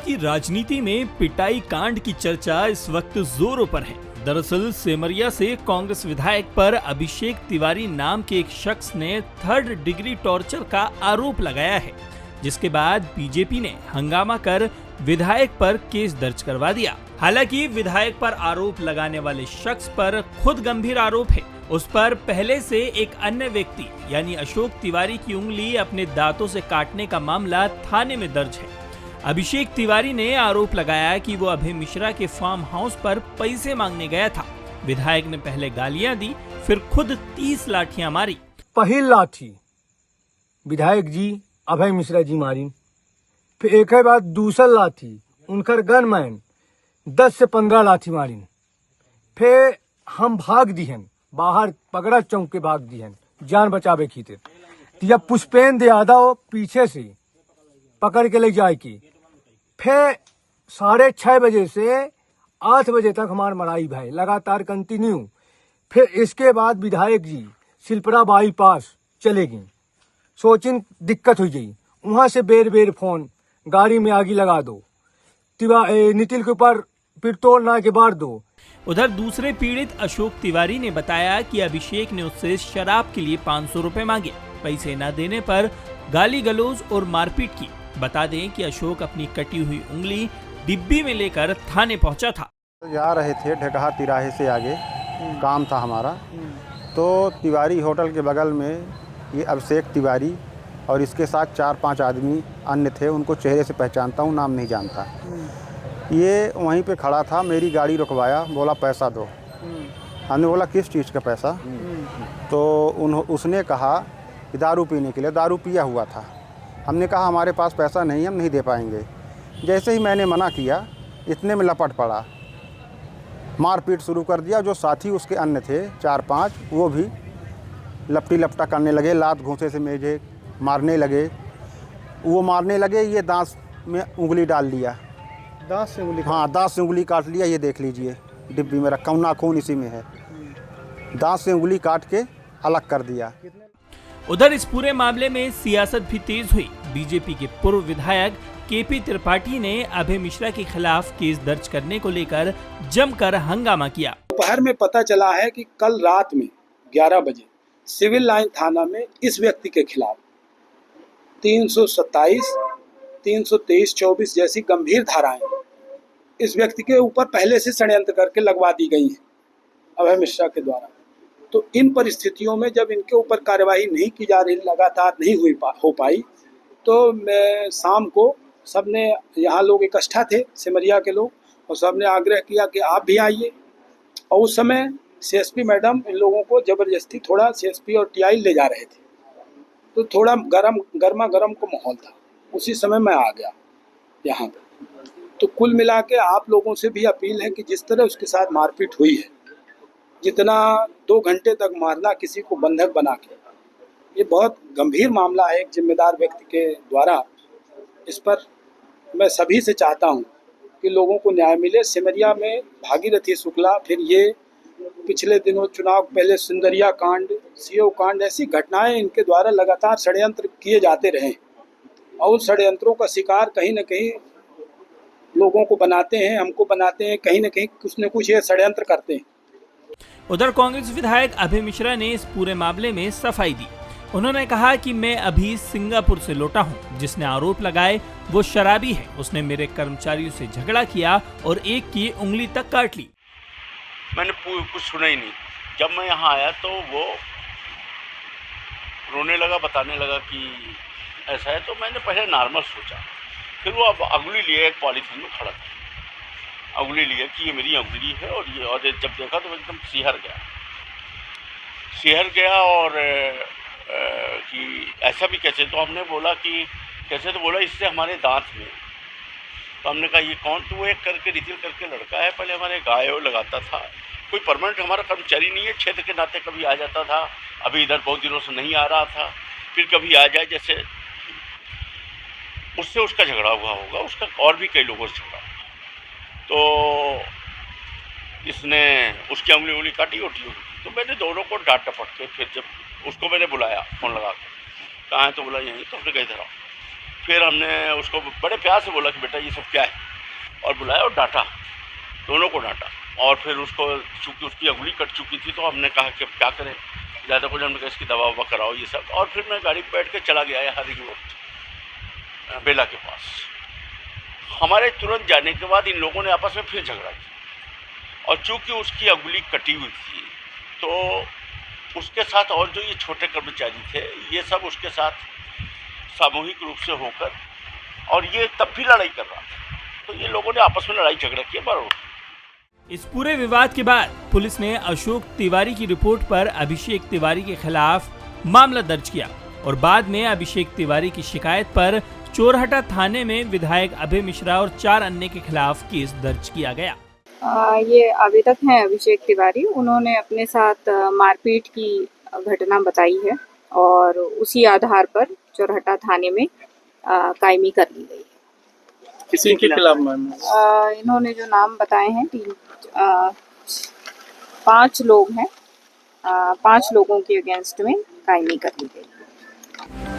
की राजनीति में पिटाई कांड की चर्चा इस वक्त जोरों पर है। दरअसल सेमरिया से कांग्रेस विधायक पर अभिषेक तिवारी नाम के एक शख्स ने 3rd डिग्री टॉर्चर का आरोप लगाया है, जिसके बाद बीजेपी ने हंगामा कर विधायक पर केस दर्ज करवा दिया। हालांकि विधायक पर आरोप लगाने वाले शख्स पर खुद गंभीर आरोप है। उस पर पहले से एक अन्य व्यक्ति यानी अशोक तिवारी की उंगली अपने दांतों से काटने का मामला थाने में दर्ज है। अभिषेक तिवारी ने आरोप लगाया कि वो अभय मिश्रा के फार्म हाउस पर पैसे मांगने गया था। विधायक ने पहले गालियां दी, फिर खुद 30 लाठियां मारी। पहली लाठी विधायक जी अभय मिश्रा जी मारी, फिर एक बाद दूसर लाठी उनकर गनमैन 10 से 15 लाठी मारी। फिर हम भाग दिहन, बाहर पगड़ा चौक के भाग दिहन जान बचावे की थे। जब पुष्पेंद्र यादव पीछे से पकड़ के ले जाए की, फिर 6:30 बजे से 8 बजे तक हमार मराई भाई लगातार कंटिन्यू। फिर इसके बाद विधायक जी शिल्परा बाईपास चले गई, सोचिन दिक्कत हो गई। वहां से बेर बेर फोन, गाड़ी में आगी लगा दो, नितिल के ऊपर पिस्तौल ना के बार दो। उधर दूसरे पीड़ित अशोक तिवारी ने बताया कि अभिषेक ने उससे शराब के लिए 500 रुपए मांगे। पैसे न देने पर गाली गलौज और मारपीट की। बता दें कि अशोक अपनी कटी हुई उंगली डिब्बी में लेकर थाने पहुंचा था। जा रहे थे ढकहा तिराहे से आगे, काम था हमारा। तो तिवारी होटल के बगल में ये अभिषेक तिवारी और इसके साथ 4-5 आदमी अन्य थे। उनको चेहरे से पहचानता हूँ, नाम नहीं जानता। ये वहीं पे खड़ा था, मेरी गाड़ी रुकवाया, बोला पैसा दो। हमने बोला किस चीज़ का पैसा? तो उसने कहा कि दारू पीने के लिए। दारू पिया हुआ था। हमने कहा हमारे पास पैसा नहीं है, हम नहीं दे पाएंगे। जैसे ही मैंने मना किया, इतने में लपट पड़ा, मारपीट शुरू कर दिया। जो साथी उसके अन्य थे 4-5, वो भी लपटी लपटा करने लगे, लात घूंसे से मेजे मारने लगे। वो मारने लगे, ये दांत में उंगली डाल लिया। दांत से उंगली? हाँ, दांत से उंगली काट लिया। ये देख लीजिए, डिब्बी में रखा हूँ, नाखून इसी में है। दांत से उंगली काट के अलग कर दिया। उधर इस पूरे मामले में सियासत भी तेज हुई। बीजेपी के पूर्व विधायक केपी त्रिपाठी ने अभय मिश्रा के खिलाफ केस दर्ज करने को लेकर जमकर हंगामा किया। दोपहर में पता चला है कि कल रात में 11 बजे सिविल लाइन थाना में इस व्यक्ति के खिलाफ 327, 323, 24 जैसी गंभीर धाराएं इस व्यक्ति के ऊपर पहले से षड्यंत्र करके लगवा दी गई हैं अभय मिश्रा के द्वारा। तो इन परिस्थितियों में जब इनके ऊपर कार्यवाही नहीं की जा रही, लगातार नहीं हो पाई, तो मैं शाम को सबने, यहाँ लोग इकट्ठा थे सेमरिया के लोग, और सबने आग्रह किया कि आप भी आइए। और उस समय सीएसपी मैडम इन लोगों को ज़बरदस्ती थोड़ा सीएसपी और टीआई ले जा रहे थे। तो थोड़ा गर्मा गर्म का माहौल था। उसी समय मैं आ गया यहाँ पर। तो कुल मिला के आप लोगों से भी अपील है कि जिस तरह उसके साथ मारपीट हुई है, जितना 2 घंटे तक मारना किसी को बंधक बना के, ये बहुत गंभीर मामला है एक जिम्मेदार व्यक्ति के द्वारा। इस पर मैं सभी से चाहता हूं कि लोगों को न्याय मिले। सिमरिया में भागीरथी शुक्ला, फिर ये पिछले दिनों चुनाव पहले सुंदरिया कांड, सीओ कांड, ऐसी घटनाएं इनके द्वारा लगातार षड्यंत्र किए जाते रहे, और उन षड्यंत्रों का शिकार कहीं न कहीं लोगों को बनाते हैं, हमको बनाते हैं, कहीं न कहीं कुछ न कुछ ये षड्यंत्र करते हैं। उधर कांग्रेस विधायक अभय मिश्रा ने इस पूरे मामले में सफाई दी। उन्होंने कहा कि मैं अभी सिंगापुर से लौटा हूं। जिसने आरोप लगाए वो शराबी है। उसने मेरे कर्मचारियों से झगड़ा किया और एक की उंगली तक काट ली। मैंने कुछ सुना ही नहीं। जब मैं यहाँ आया तो वो रोने लगा, बताने लगा कि ऐसा है। तो मैंने पहले नॉर्मल सोचा, फिर वो अब उंगली लिए एक पॉलीथीन में खड़ा था, उंगली लिए कि ये मेरी उंगली है। और ये, और जब देखा तो एकदम सिहर गया और कि ऐसा भी कैसे? तो हमने बोला कि कैसे? तो बोला इससे हमारे दांत में। तो हमने कहा ये कौन? तो वो एक करके नितिल करके लड़का है, पहले हमारे गाय लगाता था। कोई परमानेंट हमारा कर्मचारी नहीं है, क्षेत्र के नाते कभी आ जाता था, अभी इधर बहुत दिनों से नहीं आ रहा था, फिर कभी आ जाए। जैसे उससे उसका झगड़ा हुआ होगा, उसका और भी कई लोगों से झगड़ा। तो इसने उसकी उंगली काटी होती। तो मैंने दोनों को डांट डपट के, फिर जब उसको मैंने बुलाया फ़ोन लगा के, कहाँ है? तो बोला यहीं। तो उसने कहा इधर आओ। फिर हमने उसको बड़े प्यार से बोला कि बेटा ये सब क्या है, और बुलाया और डांटा, दोनों को डांटा। और फिर उसको चूँकि उसकी अंगुली कट चुकी थी तो हमने कहा कि अब क्या करें, ज़्यादा कुछ, हमने कहा इसकी दवा ववा कराओ ये सब। और फिर मैं गाड़ी पर बैठ के चला गया यहाँ रिंग रोड बेला के पास। हमारे तुरंत जाने के बाद इन लोगों ने आपस में फिर झगड़ा किया, और चूँकि उसकी अंगुली कटी हुई थी तो उसके साथ और जो ये छोटे कर्मचारी थे ये सब उसके साथ सामूहिक रूप से होकर, और ये तब भी लड़ाई कर रहा था, तो ये लोगों ने आपस में लड़ाई झगड़ा किया बराबर। इस पूरे विवाद के बाद पुलिस ने अशोक तिवारी की रिपोर्ट पर अभिषेक तिवारी के खिलाफ मामला दर्ज किया और बाद में अभिषेक तिवारी की शिकायत पर चोरहटा थाने में विधायक अभय मिश्रा और 4 अन्य के खिलाफ केस दर्ज किया गया। ये आवेदक हैं अभिषेक तिवारी, उन्होंने अपने साथ मारपीट की घटना बताई है और उसी आधार पर चोरहटा थाने में कायमी कर ली गई। किसी के खिलाफ मामला? इन्होंने जो नाम बताए हैं 5 लोग हैं, 5 लोगों के अगेंस्ट में कायमी कर ली गई।